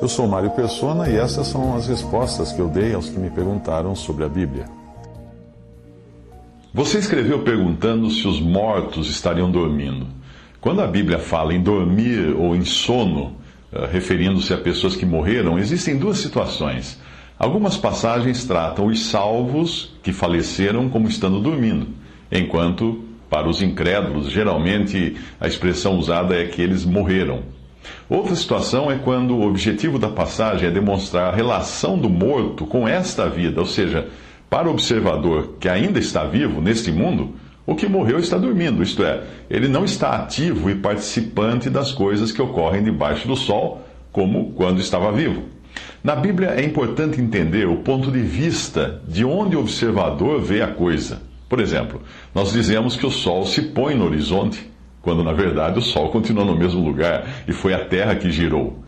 Eu sou Mário Persona e essas são as respostas que eu dei aos que me perguntaram sobre a Bíblia. Você escreveu perguntando se os mortos estariam dormindo. Quando a Bíblia fala em dormir ou em sono, referindo-se a pessoas que morreram, existem duas situações. Algumas passagens tratam os salvos que faleceram como estando dormindo, enquanto, para os incrédulos, geralmente a expressão usada é que eles morreram. Outra situação é quando o objetivo da passagem é demonstrar a relação do morto com esta vida, ou seja, para o observador que ainda está vivo neste mundo, o que morreu está dormindo, isto é, ele não está ativo e participante das coisas que ocorrem debaixo do sol, como quando estava vivo. Na Bíblia é importante entender o ponto de vista de onde o observador vê a coisa. Por exemplo, nós dizemos que o sol se põe no horizonte, quando na verdade o sol continua no mesmo lugar e foi a terra que girou.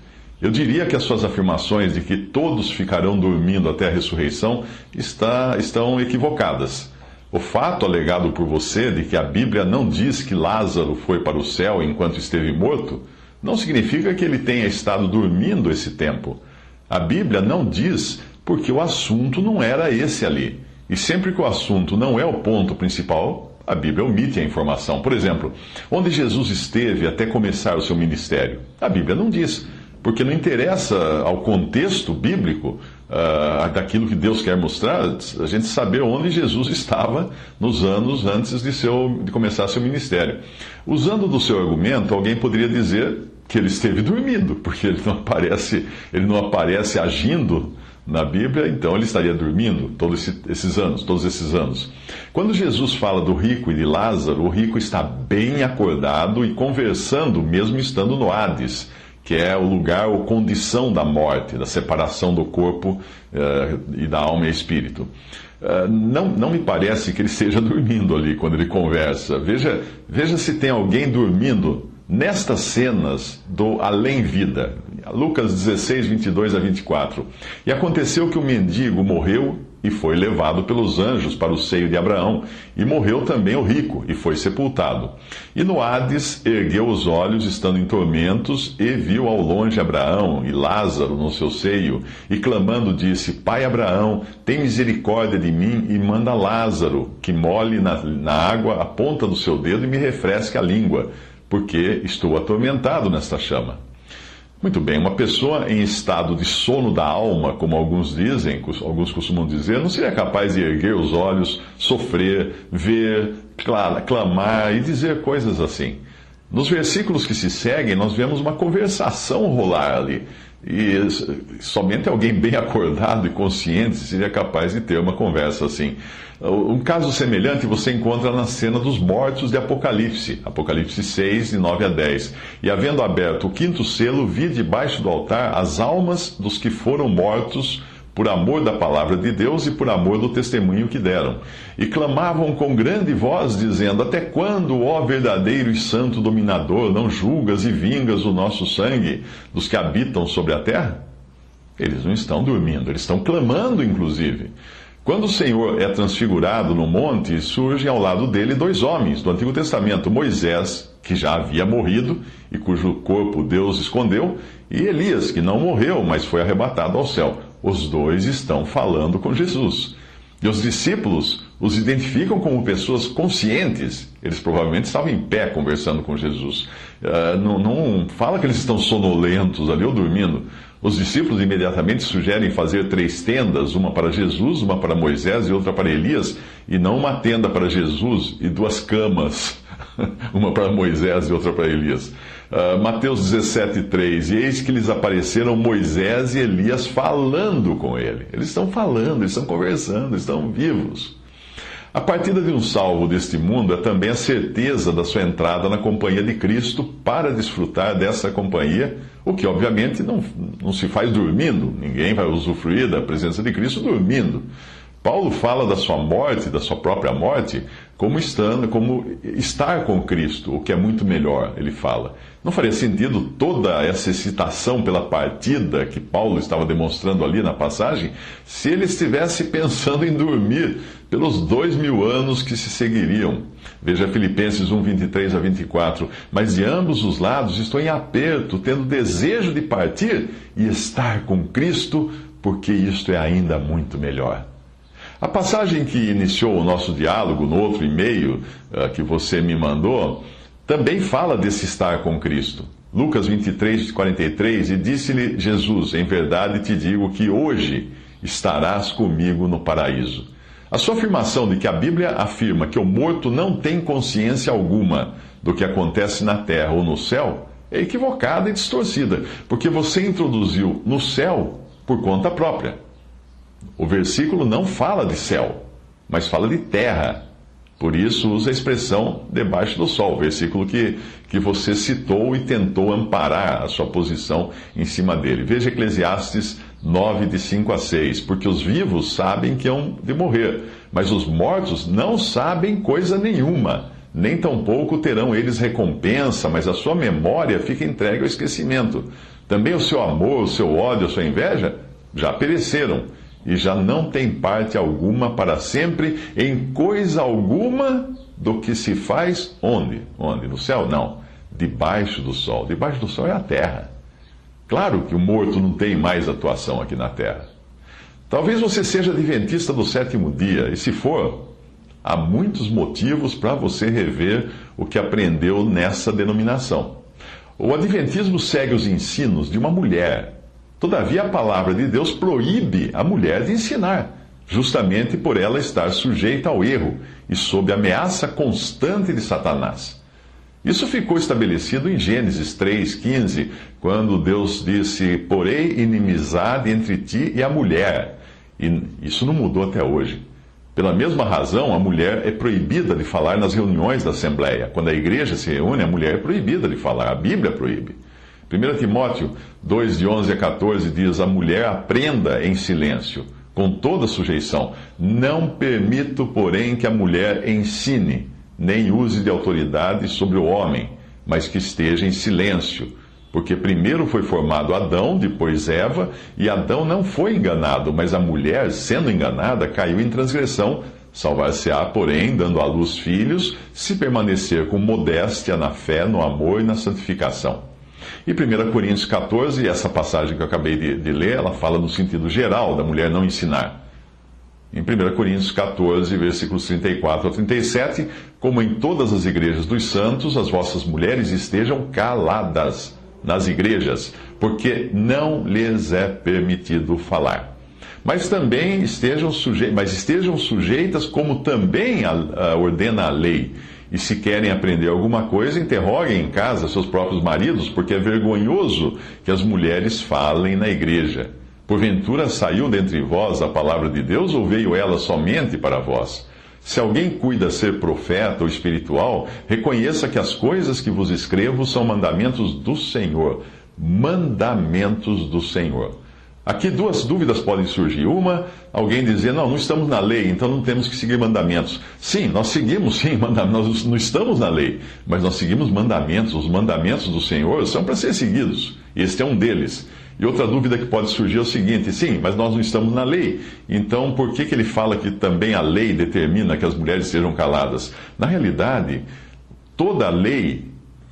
Eu diria que as suas afirmações de que todos ficarão dormindo até a ressurreição estão equivocadas. O fato alegado por você de que a Bíblia não diz que Lázaro foi para o céu enquanto esteve morto, não significa que ele tenha estado dormindo esse tempo. A Bíblia não diz porque o assunto não era esse ali. E sempre que o assunto não é o ponto principal, a Bíblia omite a informação. Por exemplo, onde Jesus esteve até começar o seu ministério? A Bíblia não diz, porque não interessa ao contexto bíblico daquilo que Deus quer mostrar, a gente saber onde Jesus estava nos anos antes de começar seu ministério. Usando do seu argumento, alguém poderia dizer que ele esteve dormindo, porque ele não aparece agindo na Bíblia, então ele estaria dormindo todos esses anos. Quando Jesus fala do rico e de Lázaro, o rico está bem acordado e conversando, mesmo estando no Hades, que é o lugar ou condição da morte, da separação do corpo e da alma e espírito. Não me parece que ele esteja dormindo ali quando ele conversa. Veja se tem alguém dormindo nestas cenas do além-vida. Lucas 16, 22 a 24. E aconteceu que o mendigo morreu e foi levado pelos anjos para o seio de Abraão. E morreu também o rico e foi sepultado. E no Hades ergueu os olhos, estando em tormentos, e viu ao longe Abraão e Lázaro no seu seio. E clamando disse: Pai Abraão, tem misericórdia de mim e manda Lázaro, que molhe na água a ponta do seu dedo e me refresque a língua, porque estou atormentado nesta chama. Muito bem, uma pessoa em estado de sono da alma, como alguns costumam dizer, não seria capaz de erguer os olhos, sofrer, ver, clamar e dizer coisas assim. Nos versículos que se seguem, nós vemos uma conversação rolar ali. E somente alguém bem acordado e consciente seria capaz de ter uma conversa assim. Um caso semelhante você encontra na cena dos mortos de Apocalipse, Apocalipse 6, de 9 a 10. E havendo aberto o quinto selo, vi debaixo do altar as almas dos que foram mortos por amor da palavra de Deus e por amor do testemunho que deram. E clamavam com grande voz, dizendo: Até quando, ó verdadeiro e santo dominador, não julgas e vingas o nosso sangue dos que habitam sobre a terra? Eles não estão dormindo, eles estão clamando, inclusive. Quando o Senhor é transfigurado no monte, surgem ao lado dele dois homens do Antigo Testamento: Moisés, que já havia morrido e cujo corpo Deus escondeu, e Elias, que não morreu, mas foi arrebatado ao céu. Os dois estão falando com Jesus. E os discípulos os identificam como pessoas conscientes. Eles provavelmente estavam em pé conversando com Jesus. Não fala que eles estão sonolentos ali ou dormindo. Os discípulos imediatamente sugerem fazer 3 tendas, uma para Jesus, uma para Moisés e outra para Elias, e não uma tenda para Jesus e 2 camas, uma para Moisés e outra para Elias. Mateus 17:3, e eis que lhes apareceram Moisés e Elias falando com ele. Eles estão falando, eles estão conversando, estão vivos. A partida de um salvo deste mundo é também a certeza da sua entrada na companhia de Cristo para desfrutar dessa companhia, o que obviamente não se faz dormindo. Ninguém vai usufruir da presença de Cristo dormindo. Paulo fala da sua morte, da sua própria morte, como estar com Cristo, o que é muito melhor, ele fala. Não faria sentido toda essa excitação pela partida que Paulo estava demonstrando ali na passagem, se ele estivesse pensando em dormir pelos 2000 anos que se seguiriam. Veja Filipenses 1, 23 a 24. Mas de ambos os lados estou em aperto, tendo desejo de partir e estar com Cristo, porque isto é ainda muito melhor. A passagem que iniciou o nosso diálogo no outro e-mail que você me mandou, também fala desse estar com Cristo. Lucas 23, 43, e disse-lhe Jesus, em verdade te digo que hoje estarás comigo no paraíso. A sua afirmação de que a Bíblia afirma que o morto não tem consciência alguma do que acontece na terra ou no céu é equivocada e distorcida, porque você introduziu no céu por conta própria. O versículo não fala de céu, mas fala de terra. Por isso usa a expressão debaixo do sol, versículo que você citou e tentou amparar a sua posição em cima dele. Veja Eclesiastes 9, de 5 a 6. Porque os vivos sabem que hão de morrer, mas os mortos não sabem coisa nenhuma, nem tampouco terão eles recompensa, mas a sua memória fica entregue ao esquecimento. Também o seu amor, o seu ódio, a sua inveja já pereceram, e já não tem parte alguma para sempre em coisa alguma do que se faz onde? Onde? No céu? Não. Debaixo do sol. Debaixo do sol é a terra. Claro que o morto não tem mais atuação aqui na terra. Talvez você seja adventista do sétimo dia, e se for, há muitos motivos para você rever o que aprendeu nessa denominação. O adventismo segue os ensinos de uma mulher. Todavia, a palavra de Deus proíbe a mulher de ensinar, justamente por ela estar sujeita ao erro e sob a ameaça constante de Satanás. Isso ficou estabelecido em Gênesis 3,15, quando Deus disse: porém inimizade entre ti e a mulher. E isso não mudou até hoje. Pela mesma razão, a mulher é proibida de falar nas reuniões da Assembleia. Quando a igreja se reúne, a mulher é proibida de falar, a Bíblia proíbe. 1 Timóteo 2, de 11 a 14 diz: a mulher aprenda em silêncio, com toda sujeição. Não permito, porém, que a mulher ensine, nem use de autoridade sobre o homem, mas que esteja em silêncio. Porque primeiro foi formado Adão, depois Eva, e Adão não foi enganado, mas a mulher, sendo enganada, caiu em transgressão. Salvar-se-á, porém, dando à luz filhos, se permanecer com modéstia na fé, no amor e na santificação. E 1 Coríntios 14, essa passagem que eu acabei de ler, ela fala no sentido geral da mulher não ensinar. Em 1 Coríntios 14, versículos 34 a 37, como em todas as igrejas dos santos, as vossas mulheres estejam caladas nas igrejas, porque não lhes é permitido falar. Mas também estejam sujeitas, como também ordena a lei. E se querem aprender alguma coisa, interroguem em casa seus próprios maridos, porque é vergonhoso que as mulheres falem na igreja. Porventura saiu dentre vós a palavra de Deus, ou veio ela somente para vós? Se alguém cuida ser profeta ou espiritual, reconheça que as coisas que vos escrevo são mandamentos do Senhor. Mandamentos do Senhor. Aqui duas dúvidas podem surgir. Uma, alguém dizer: não estamos na lei, então não temos que seguir mandamentos. Sim, nós seguimos, nós não estamos na lei, mas nós seguimos mandamentos. Os mandamentos do Senhor são para ser seguidos. Este é um deles. E outra dúvida que pode surgir é o seguinte: sim, mas nós não estamos na lei, então por que ele fala que também a lei determina que as mulheres sejam caladas? Na realidade, toda a lei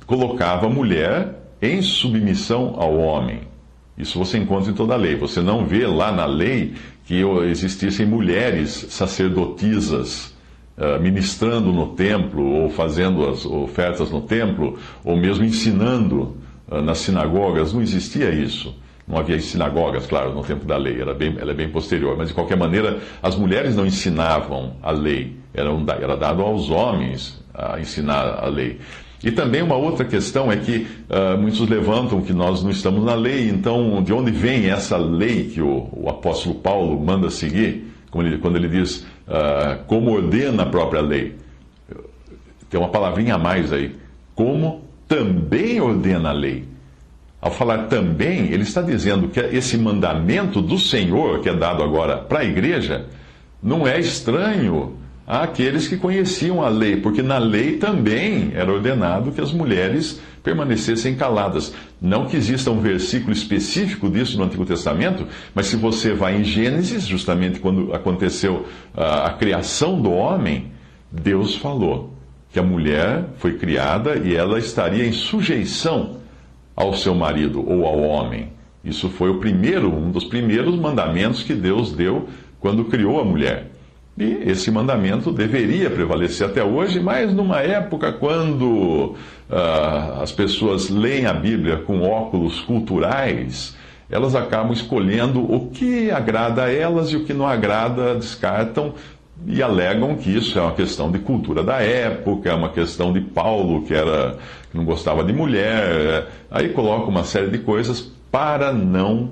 colocava a mulher em submissão ao homem. Isso você encontra em toda a lei. Você não vê lá na lei que existissem mulheres sacerdotisas ministrando no templo, ou fazendo as ofertas no templo, ou mesmo ensinando nas sinagogas. Não existia isso. Não havia sinagogas, claro, no tempo da lei. Ela é bem posterior. Mas, de qualquer maneira, as mulheres não ensinavam a lei. Era dado aos homens a ensinar a lei. E também uma outra questão é que muitos levantam que nós não estamos na lei, então de onde vem essa lei que o apóstolo Paulo manda seguir, quando ele diz como ordena a própria lei? Tem uma palavrinha a mais aí. Como também ordena a lei. Ao falar também, ele está dizendo que esse mandamento do Senhor, que é dado agora para a igreja, não é estranho àqueles que conheciam a lei, porque na lei também era ordenado que as mulheres permanecessem caladas. Não que exista um versículo específico disso no Antigo Testamento, mas se você vai em Gênesis, justamente quando aconteceu a criação do homem, Deus falou que a mulher foi criada e ela estaria em sujeição ao seu marido ou ao homem. Isso foi um dos primeiros mandamentos que Deus deu quando criou a mulher. E esse mandamento deveria prevalecer até hoje, mas numa época quando as pessoas leem a Bíblia com óculos culturais, elas acabam escolhendo o que agrada a elas e o que não agrada, descartam e alegam que isso é uma questão de cultura da época, é uma questão de Paulo, que não gostava de mulher. Aí colocam uma série de coisas para não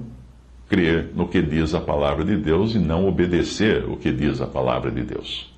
crer no que diz a palavra de Deus e não obedecer o que diz a palavra de Deus.